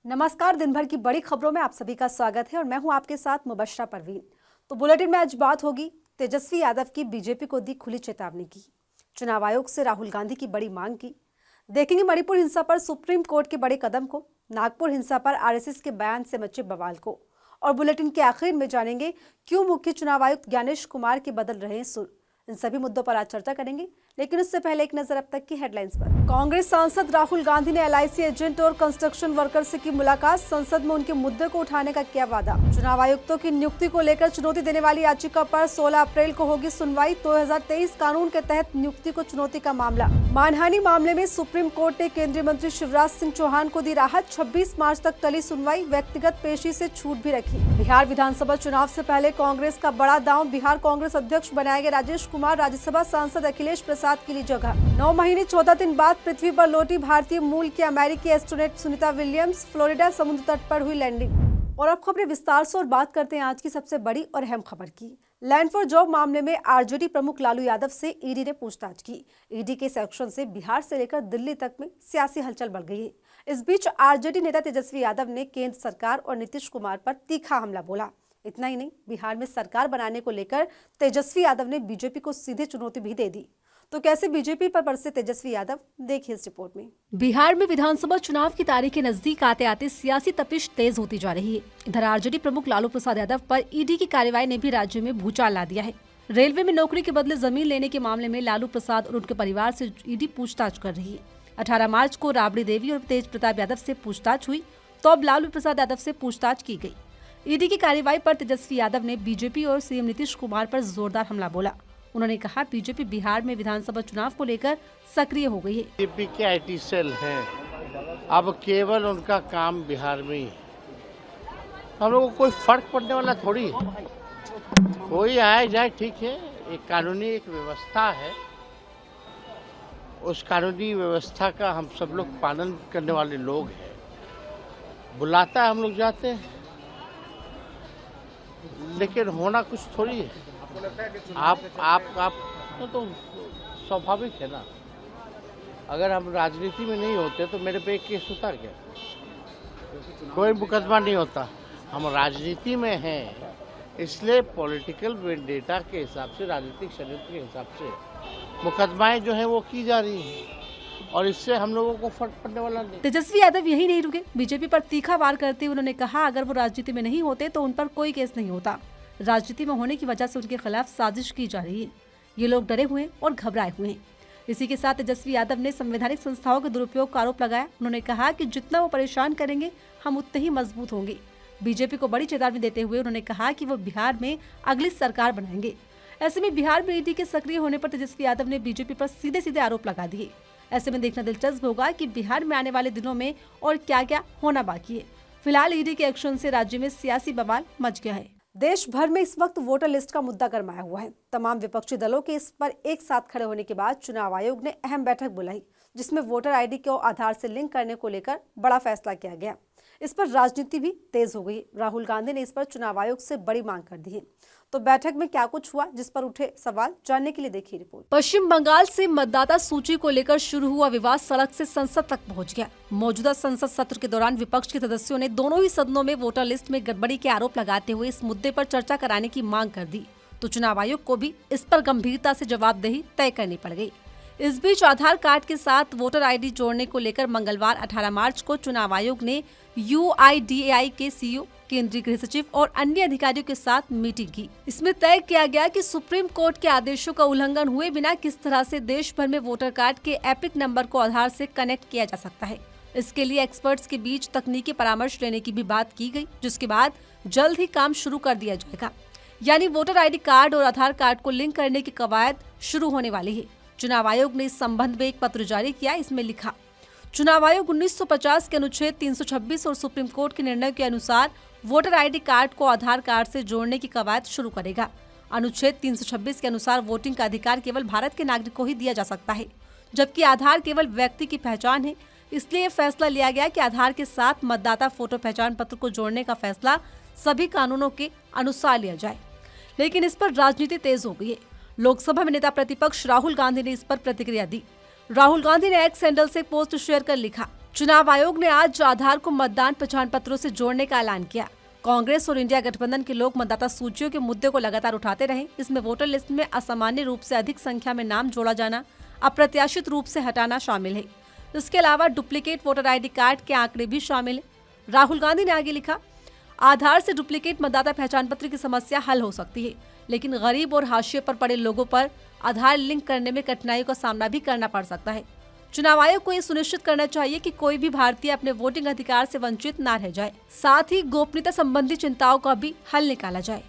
नमस्कार। दिन भर की बड़ी खबरों में आप सभी का स्वागत है और मैं हूं आपके साथ मुबश्शरा परवीन। तो बुलेटिन में आज बात होगी तेजस्वी यादव की बीजेपी को दी खुली चेतावनी की, चुनाव आयोग से राहुल गांधी की बड़ी मांग की, देखेंगे मणिपुर हिंसा पर सुप्रीम कोर्ट के बड़े कदम को, नागपुर हिंसा पर आरएसएस के बयान से मचे बवाल को, और बुलेटिन के आखिर में जानेंगे क्यों मुख्य चुनाव आयुक्त ज्ञानेश कुमार के बदल रहे हैं सुर। इन सभी मुद्दों पर आज चर्चा करेंगे, लेकिन उससे पहले एक नजर अब तक की हेडलाइंस पर। कांग्रेस सांसद राहुल गांधी ने एलआईसी एजेंट और कंस्ट्रक्शन वर्कर से की मुलाकात, संसद में उनके मुद्दे को उठाने का किया वादा। चुनाव आयुक्तों की नियुक्ति को लेकर चुनौती देने वाली याचिका पर 16 अप्रैल को होगी सुनवाई। 2023 कानून के तहत नियुक्ति को चुनौती का मामला। मानहानि मामले में सुप्रीम कोर्ट ने केंद्रीय मंत्री शिवराज सिंह चौहान को दी राहत, 26 मार्च तक टली सुनवाई, व्यक्तिगत पेशी से छूट भी रखी। बिहार विधानसभा चुनाव से पहले कांग्रेस का बड़ा दांव, बिहार कांग्रेस अध्यक्ष बनाए गए राजेश कुमार, राज्यसभा सांसद अखिलेश प्रसाद के लिए जगह। 9 महीने 14 दिन बाद पृथ्वी पर लौटी भारतीय मूल की अमेरिकी एस्ट्रोनॉट सुनीता विलियम्स, फ्लोरिडा समुद्र तट पर हुई लैंडिंग। और अब खबरें विस्तार से और बात करते हैं आज की सबसे बड़ी और अहम खबर की। लैंड फॉर जॉब मामले में आरजेडी प्रमुख लालू यादव से ईडी ने पूछताछ की। ईडी के सेक्शन से बिहार से लेकर दिल्ली तक में सियासी हलचल बढ़ गई है। इस बीच आरजेडी नेता तेजस्वी यादव ने केंद्र सरकार और नीतीश कुमार पर तीखा हमला बोला। इतना ही नहीं, बिहार में सरकार बनाने को लेकर तेजस्वी यादव ने बीजेपी को सीधे चुनौती भी दे दी। तो कैसे बीजेपी पर बरसे तेजस्वी यादव, देखिए इस रिपोर्ट में। बिहार में विधानसभा चुनाव की तारीखें नजदीक आते आते सियासी तपिश तेज होती जा रही है। इधर आरजेडी प्रमुख लालू प्रसाद यादव पर ईडी की कार्रवाई ने भी राज्य में भूचाल ला दिया है। रेलवे में नौकरी के बदले जमीन लेने के मामले में लालू प्रसाद और उनके परिवार से ईडी पूछताछ कर रही है। 18 मार्च को राबड़ी देवी और तेज प्रताप यादव से पूछताछ हुई, तो अब लालू प्रसाद यादव से पूछताछ की गई। ईडी की कार्रवाई पर तेजस्वी यादव ने बीजेपी और सीएम नीतीश कुमार पर जोरदार हमला बोला। उन्होंने कहा, बीजेपी बिहार में विधानसभा चुनाव को लेकर सक्रिय हो गई है। बीजेपी के आईटी सेल हैं, अब केवल उनका काम बिहार में ही। हम लोगों को कोई फर्क पड़ने वाला थोड़ी है, कोई आए जाए ठीक है। एक कानूनी एक व्यवस्था है, उस कानूनी व्यवस्था का हम सब लोग पालन करने वाले लोग हैं। बुलाता है हम लोग जाते हैं, लेकिन होना कुछ थोड़ी है। आप तो स्वाभाविक है ना। अगर हम राजनीति में नहीं होते तो मेरे पे एक केस होता क्या? कोई मुकदमा नहीं होता। हम राजनीति में हैं, इसलिए पॉलिटिकल वेंडेटा के हिसाब से, राजनीतिक षड्यंत्र के हिसाब से मुकदमाएं जो है वो की जा रही हैं, और इससे हम लोगों को फर्क पड़ने वाला नहीं। तेजस्वी यादव यही नहीं रुके, बीजेपी पर तीखा वार करते हुए उन्होंने कहा, अगर वो राजनीति में नहीं होते तो उन पर कोई केस नहीं होता। राजनीति में होने की वजह से उनके खिलाफ साजिश की जा रही है। ये लोग डरे हुए और घबराए हुए हैं। इसी के साथ तेजस्वी यादव ने संवैधानिक संस्थाओं के दुरुपयोग का आरोप लगाया। उन्होंने कहा कि जितना वो परेशान करेंगे हम उतने ही मजबूत होंगे। बीजेपी को बड़ी चेतावनी देते हुए उन्होंने कहा कि वो बिहार में अगली सरकार बनाएंगे। ऐसे में बिहार में ईडी के सक्रिय होने पर तेजस्वी यादव ने बीजेपी पर सीधे सीधे आरोप लगा दिए। ऐसे में देखना दिलचस्प होगा कि बिहार में आने वाले दिनों में और क्या क्या होना बाकी है। फिलहाल ईडी के एक्शन से राज्य में सियासी बवाल मच गया है। देश भर में इस वक्त वोटर लिस्ट का मुद्दा गरमाया हुआ है। तमाम विपक्षी दलों के इस पर एक साथ खड़े होने के बाद चुनाव आयोग ने अहम बैठक बुलाई, जिसमें वोटर आईडी को आधार से लिंक करने को लेकर बड़ा फैसला किया गया। इस पर राजनीति भी तेज हो गई। राहुल गांधी ने इस पर चुनाव आयोग से बड़ी मांग कर दी है। तो बैठक में क्या कुछ हुआ, जिस पर उठे सवाल, जानने के लिए देखिए रिपोर्ट। पश्चिम बंगाल से मतदाता सूची को लेकर शुरू हुआ विवाद सड़क से संसद तक पहुंच गया। मौजूदा संसद सत्र के दौरान विपक्ष के सदस्यों ने दोनों ही सदनों में वोटर लिस्ट में गड़बड़ी के आरोप लगाते हुए इस मुद्दे पर चर्चा कराने की मांग कर दी। तो चुनाव आयोग को भी इस पर गंभीरता से जवाबदेही तय करनी पड़ गई। इस बीच आधार कार्ड के साथ वोटर आईडी जोड़ने को लेकर मंगलवार 18 मार्च को चुनाव आयोग ने UIDAI के सीईओ, केंद्रीय गृह सचिव और अन्य अधिकारियों के साथ मीटिंग की। इसमें तय किया गया कि सुप्रीम कोर्ट के आदेशों का उल्लंघन हुए बिना किस तरह से देश भर में वोटर कार्ड के एपिक नंबर को आधार से कनेक्ट किया जा सकता है। इसके लिए एक्सपर्ट्स के बीच तकनीकी परामर्श लेने की भी बात की गई, जिसके बाद जल्द ही काम शुरू कर दिया जाएगा। यानी वोटर आईडी कार्ड और आधार कार्ड को लिंक करने की कवायद शुरू होने वाली है। चुनाव आयोग ने इस संबंध में एक पत्र जारी किया। इसमें लिखा, चुनाव आयोग 1950 के अनुच्छेद 326 और सुप्रीम कोर्ट के निर्णय के अनुसार वोटर आईडी कार्ड को आधार कार्ड से जोड़ने की कवायद शुरू करेगा। अनुच्छेद 326 के अनुसार वोटिंग का अधिकार केवल भारत के नागरिक को ही दिया जा सकता है, जबकि आधार केवल व्यक्ति की पहचान है। इसलिए फैसला लिया गया कि आधार के साथ मतदाता फोटो पहचान पत्र को जोड़ने का फैसला सभी कानूनों के अनुसार लिया जाए। लेकिन इस पर राजनीति तेज हो गई है। लोकसभा में नेता प्रतिपक्ष राहुल गांधी ने इस पर प्रतिक्रिया दी। राहुल गांधी ने एक्स हैंडल से पोस्ट शेयर कर लिखा, चुनाव आयोग ने आज आधार को मतदान पहचान पत्रों से जोड़ने का ऐलान किया। कांग्रेस और इंडिया गठबंधन के लोग मतदाता सूचियों के मुद्दे को लगातार उठाते रहे। इसमें वोटर लिस्ट में असामान्य रूप से अधिक संख्या में नाम जोड़ा जाना, अप्रत्याशित रूप से हटाना शामिल है। इसके अलावा डुप्लीकेट वोटर ID कार्ड के आंकड़े भी शामिल है। राहुल गांधी ने आगे लिखा, आधार से डुप्लीकेट मतदाता पहचान पत्र की समस्या हल हो सकती है, लेकिन गरीब और हाशिए पर पड़े लोगों पर आधार लिंक करने में कठिनाइयों का सामना भी करना पड़ सकता है। चुनाव आयोग को ये सुनिश्चित करना चाहिए कि कोई भी भारतीय अपने वोटिंग अधिकार से वंचित न रह जाए। साथ ही गोपनीयता संबंधी चिंताओं का भी हल निकाला जाए।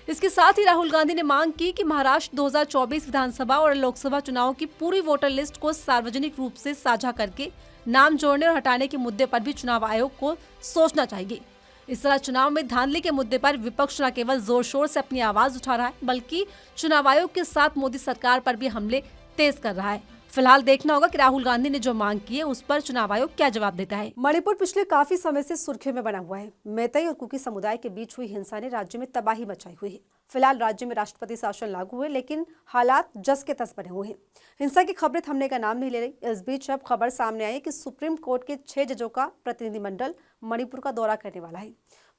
इसके साथ ही राहुल गांधी ने मांग की कि महाराष्ट्र 2024 विधानसभा और लोकसभा चुनावों की पूरी वोटर लिस्ट को सार्वजनिक रूप से साझा करके नाम जोड़ने और हटाने के मुद्दे पर भी चुनाव आयोग को सोचना चाहिए। इस तरह चुनाव में धांधली के मुद्दे पर विपक्ष न केवल जोर शोर से अपनी आवाज उठा रहा है, बल्कि चुनाव आयोग के साथ मोदी सरकार पर भी हमले तेज कर रहा है। फिलहाल देखना होगा कि राहुल गांधी ने जो मांग की है उस पर चुनाव आयोग क्या जवाब देता है। मणिपुर पिछले काफी समय से सुर्खियों में बना हुआ है। मैतेई और कुकी समुदाय के बीच हुई हिंसा ने राज्य में तबाही मचाई हुई है। फिलहाल राज्य में राष्ट्रपति शासन लागू है, लेकिन हालात जस के तस बने हुए हैं। हिंसा की खबरें थमने का नाम नहीं ले रही। इस बीच अब खबर सामने आई कि सुप्रीम कोर्ट के 6 जजों का प्रतिनिधिमंडल मणिपुर का दौरा करने वाला है।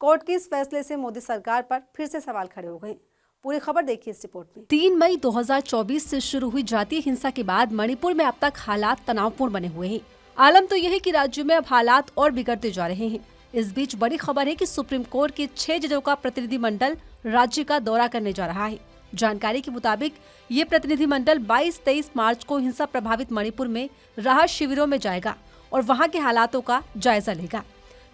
कोर्ट के इस फैसले से मोदी सरकार पर फिर से सवाल खड़े हो गए। पूरी खबर देखिए इस रिपोर्ट में। 3 मई 2024 से शुरू हुई जातीय हिंसा के बाद मणिपुर में अब तक हालात तनावपूर्ण बने हुए हैं। आलम तो यह है कि राज्य में अब हालात और बिगड़ते जा रहे हैं। इस बीच बड़ी खबर है कि सुप्रीम कोर्ट के 6 जजों का प्रतिनिधिमंडल राज्य का दौरा करने जा रहा है। जानकारी के मुताबिक ये प्रतिनिधिमंडल 22-23 मार्च को हिंसा प्रभावित मणिपुर में राहत शिविरों में जाएगा और वहाँ के हालातों का जायजा लेगा।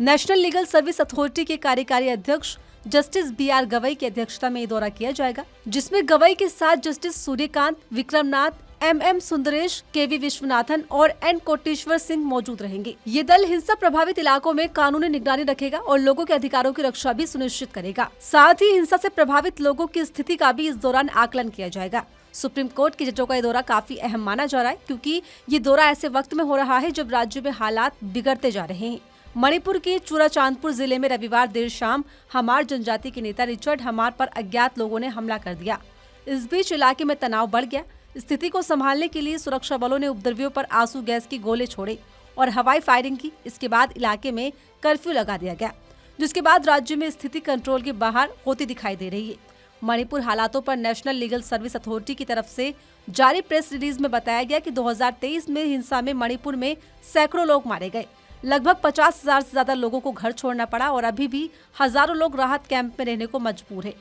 नेशनल लीगल सर्विस अथॉरिटी के कार्यकारी अध्यक्ष जस्टिस BR गवई की अध्यक्षता में ये दौरा किया जाएगा, जिसमें गवई के साथ justice Suryakant, Vikramnath, MM Sundaresh, KV Viswanathan और N कोटेश्वर सिंह मौजूद रहेंगे। ये दल हिंसा प्रभावित इलाकों में कानूनी निगरानी रखेगा और लोगों के अधिकारों की रक्षा भी सुनिश्चित करेगा। साथ ही हिंसा से प्रभावित लोगों की स्थिति का भी इस दौरान आकलन किया जाएगा। सुप्रीम कोर्ट के जजों का ये दौरा काफी अहम माना जा रहा है, क्योंकि ये दौरा ऐसे वक्त में हो रहा है जब राज्य में हालात बिगड़ते जा रहे हैं। मणिपुर के चूराचांदपुर जिले में रविवार देर शाम हमार जनजाति के नेता रिचर्ड हमार पर अज्ञात लोगों ने हमला कर दिया। इस बीच इलाके में तनाव बढ़ गया। स्थिति को संभालने के लिए सुरक्षा बलों ने उपद्रवियों पर आंसू गैस की गोले छोड़े और हवाई फायरिंग की। इसके बाद इलाके में कर्फ्यू लगा दिया गया, जिसके बाद राज्य में स्थिति कंट्रोल के बाहर होती दिखाई दे रही है। मणिपुर हालातों पर नेशनल लीगल सर्विस अथॉरिटी की तरफ से जारी प्रेस रिलीज में बताया गया कि 2023 में हिंसा में मणिपुर में सैकड़ों लोग मारे गए। लगभग 50,000 से ज्यादा लोगों को घर छोड़ना पड़ा और अभी भी हजारों लोग राहत कैंप में रहने को मजबूर है।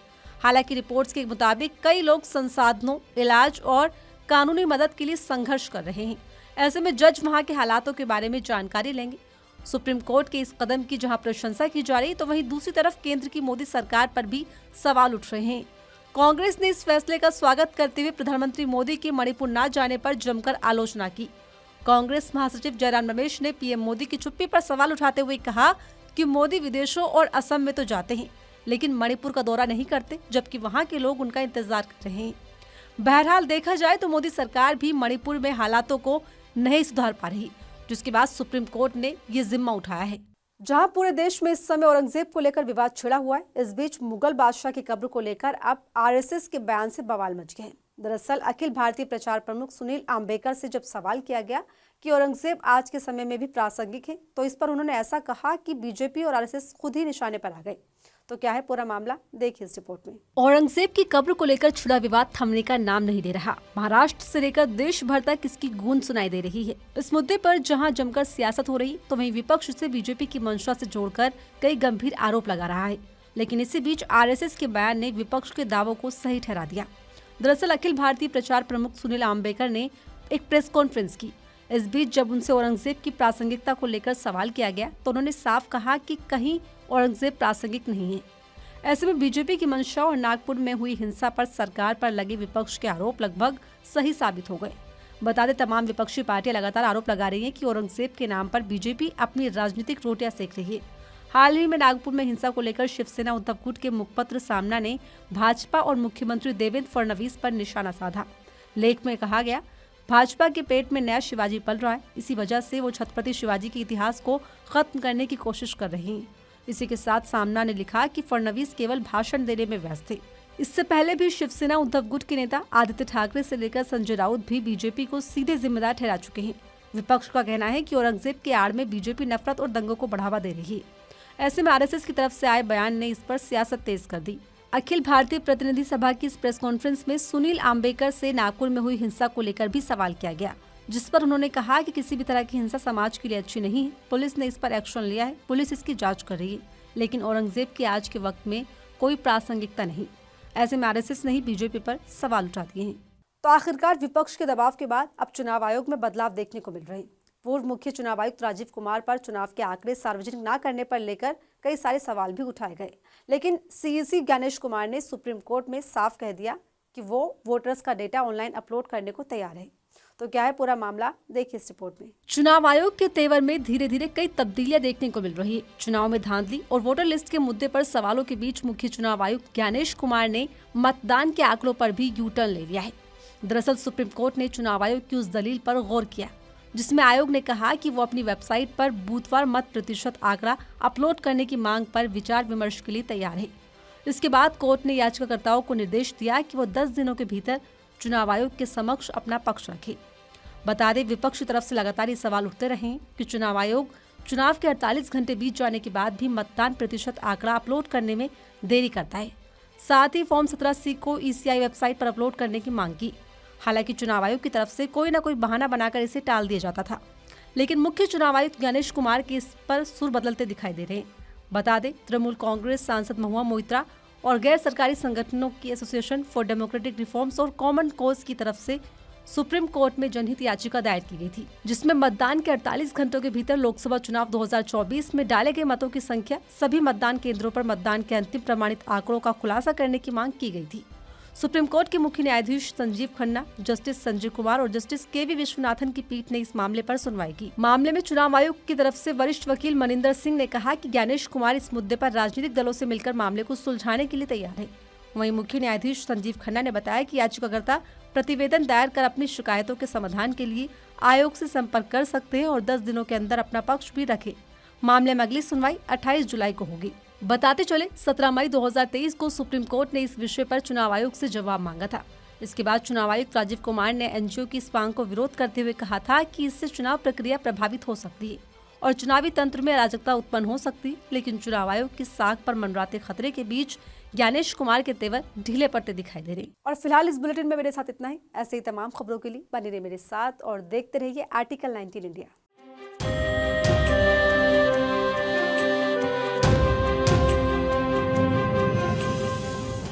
हालांकि रिपोर्ट्स के मुताबिक कई लोग संसाधनों, इलाज और कानूनी मदद के लिए संघर्ष कर रहे हैं। ऐसे में जज वहां के हालातों के बारे में जानकारी लेंगे। सुप्रीम कोर्ट के इस कदम की जहां प्रशंसा की जा रही, तो वहीं दूसरी तरफ केंद्र की मोदी सरकार पर भी सवाल उठ रहे हैं। कांग्रेस ने इस फैसले का स्वागत करते हुए प्रधानमंत्री मोदी के मणिपुर न जाने पर जमकर आलोचना की। कांग्रेस महासचिव जयराम रमेश ने पीएम मोदी की चुप्पी पर सवाल उठाते हुए कहा कि मोदी विदेशों और असम में तो जाते हैं, लेकिन मणिपुर का दौरा नहीं करते, जबकि वहां के लोग उनका इंतजार कर रहे हैं। बहरहाल देखा जाए तो मोदी सरकार भी मणिपुर में हालातों को नहीं सुधार पा रही, जिसके बाद सुप्रीम कोर्ट ने ये जिम्मा उठाया है। जहां पूरे देश में इस समय औरंगजेब को लेकर विवाद छिड़ा हुआ है, इस बीच मुगल बादशाह की कब्र को लेकर अब RSS के बयान से बवाल मच गया है। दरअसल अखिल भारतीय प्रचार प्रमुख सुनील आम्बेकर से जब सवाल किया गया कि औरंगजेब आज के समय में भी प्रासंगिक है, तो इस पर उन्होंने ऐसा कहा कि बीजेपी और RSS खुद ही निशाने पर आ गए। तो क्या है पूरा मामला, देखिए इस रिपोर्ट में। औरंगजेब की कब्र को लेकर छिड़ा विवाद थमने का नाम नहीं ले रहा। महाराष्ट्र से लेकर देश भर तक इसकी गूंज सुनाई दे रही है। इस मुद्दे पर जहां जमकर सियासत हो रही, तो वहीं विपक्ष से बीजेपी की मंशा से जोड़कर कई गंभीर आरोप लगा रहा है। लेकिन इसी बीच RSS के बयान ने विपक्ष के दावों को सही ठहरा दिया। दरअसल अखिल भारतीय प्रचार प्रमुख सुनील आम्बेकर ने एक प्रेस कॉन्फ्रेंस की। इस बीच जब उनसे औरंगजेब की प्रासंगिकता को लेकर सवाल किया गया, तो उन्होंने साफ कहा कि कहीं औरंगजेब प्रासंगिक नहीं है। ऐसे में बीजेपी की मंशा और नागपुर में हुई हिंसा पर सरकार पर लगे विपक्ष के आरोप लगभग सही साबित हो गए। बता दें, तमाम विपक्षी पार्टियां लगातार आरोप लगा रही हैं कि औरंगजेब के नाम पर बीजेपी अपनी राजनीतिक रोटियां सेक रही है। हाल ही में नागपुर में हिंसा को लेकर शिवसेना उद्धव गुट के मुखपत्र सामना ने भाजपा और मुख्यमंत्री देवेंद्र फडणवीस पर निशाना साधा। लेख में कहा गया, भाजपा के पेट में नया शिवाजी पल रहा है, इसी वजह से वो छत्रपति शिवाजी के इतिहास को खत्म करने की कोशिश कर रहे हैं। इसी के साथ सामना ने लिखा कि फडणवीस केवल भाषण देने में व्यस्त थे। इससे पहले भी शिवसेना उद्धव गुट के नेता आदित्य ठाकरे से लेकर संजय राउत भी बीजेपी को सीधे जिम्मेदार ठहरा चुके हैं। विपक्ष का कहना है कि औरंगजेब के आड़ में बीजेपी नफरत और दंगों को बढ़ावा दे रही है। ऐसे में आरएसएस की तरफ से आए बयान ने इस पर सियासत तेज कर दी। अखिल भारतीय प्रतिनिधि सभा की इस प्रेस कॉन्फ्रेंस में सुनील आम्बेकर से नागपुर में हुई हिंसा को लेकर भी सवाल किया गया, जिस पर उन्होंने कहा कि किसी भी तरह की हिंसा समाज के लिए अच्छी नहीं है। पुलिस ने इस पर एक्शन लिया है, पुलिस इसकी जांच कर रही है, लेकिन औरंगजेब के आज के वक्त में कोई प्रासंगिकता नहीं। ऐसे में आरएसएस ने ही बीजेपी पर सवाल उठा दिए हैं। तो आखिरकार विपक्ष के दबाव के बाद अब चुनाव आयोग में बदलाव देखने को मिल रहे हैं। पूर्व मुख्य चुनाव आयुक्त राजीव कुमार पर चुनाव के आंकड़े सार्वजनिक न करने पर लेकर कई सारे सवाल भी उठाए गए, लेकिन सीईसी गणेश कुमार ने सुप्रीम कोर्ट में साफ कह दिया कि वो वोटर्स का डेटा ऑनलाइन अपलोड करने को तैयार है। तो क्या है पूरा मामला, देखिए इस रिपोर्ट में। चुनाव आयोग के तेवर में धीरे धीरे कई तब्दीलियां देखने को मिल रही है। चुनाव में धांधली और वोटर लिस्ट के मुद्दे पर सवालों के बीच मुख्य चुनाव आयुक्त गणेश कुमार ने मतदान के आंकड़ों पर भी यू टर्न ले लिया है। दरअसल सुप्रीम कोर्ट ने चुनाव आयोग की उस दलील पर गौर किया जिसमें आयोग ने कहा कि वो अपनी वेबसाइट पर बूथवार मत प्रतिशत आंकड़ा अपलोड करने की मांग पर विचार विमर्श के लिए तैयार है। इसके बाद कोर्ट ने याचिकाकर्ताओं को निर्देश दिया कि वो 10 दिनों के भीतर चुनाव आयोग के समक्ष अपना पक्ष रखे। बता दें, विपक्ष की तरफ से लगातार ये सवाल उठते रहे कि चुनाव आयोग चुनाव के 48 घंटे बीत जाने के बाद भी मतदान प्रतिशत आंकड़ा अपलोड करने में देरी करता है। साथ ही फॉर्म 17C को ECI वेबसाइट पर अपलोड करने की मांग की। हालांकि चुनाव आयोग की तरफ से कोई न कोई बहाना बनाकर इसे टाल दिया जाता था, लेकिन मुख्य चुनाव आयुक्त गणेश कुमार के इस पर सुर बदलते दिखाई दे रहे हैं। बता दें, तृणमूल कांग्रेस सांसद महुआ मोइत्रा और गैर सरकारी संगठनों की एसोसिएशन फॉर डेमोक्रेटिक रिफॉर्म्स और कॉमन कॉज की तरफ से सुप्रीम कोर्ट में जनहित याचिका दायर की गई थी, जिसमें मतदान के 48 घंटों के भीतर लोकसभा चुनाव 2024 में डाले गए मतों की संख्या, सभी मतदान केंद्रों पर मतदान के अंतिम प्रमाणित आंकड़ों का खुलासा करने की मांग की गई थी। सुप्रीम कोर्ट के मुख्य न्यायाधीश संजीव खन्ना, जस्टिस संजय कुमार और जस्टिस KV विश्वनाथन की पीठ ने इस मामले पर सुनवाई की। मामले में चुनाव आयोग की तरफ से वरिष्ठ वकील मनिंदर सिंह ने कहा कि गणेश कुमार इस मुद्दे पर राजनीतिक दलों से मिलकर मामले को सुलझाने के लिए तैयार है। वहीं मुख्य न्यायाधीश संजीव खन्ना ने बताया कि याचिकाकर्ता प्रतिवेदन दायर कर अपनी शिकायतों के समाधान के लिए आयोग से संपर्क कर सकते हैं और 10 दिनों के अंदर अपना पक्ष भी रखे। मामले में अगली सुनवाई 28 जुलाई को होगी। बताते चले, 17 मई 2023 को सुप्रीम कोर्ट ने इस विषय पर चुनाव आयोग से जवाब मांगा था। इसके बाद चुनाव आयुक्त राजीव कुमार ने NGO की इस मांग को विरोध करते हुए कहा था कि इससे चुनाव प्रक्रिया प्रभावित हो सकती है और चुनावी तंत्र में अराजकता उत्पन्न हो सकती है। लेकिन चुनाव आयोग की साख पर मंडराते खतरे के बीच गणेश कुमार के तेवर ढीले पड़ते दिखाई दे रहे। और फिलहाल इस बुलेटिन में मेरे साथ इतना ही। ऐसे ही तमाम खबरों के लिए बने रहिए मेरे साथ और देखते रहिए आर्टिकल 19 इंडिया।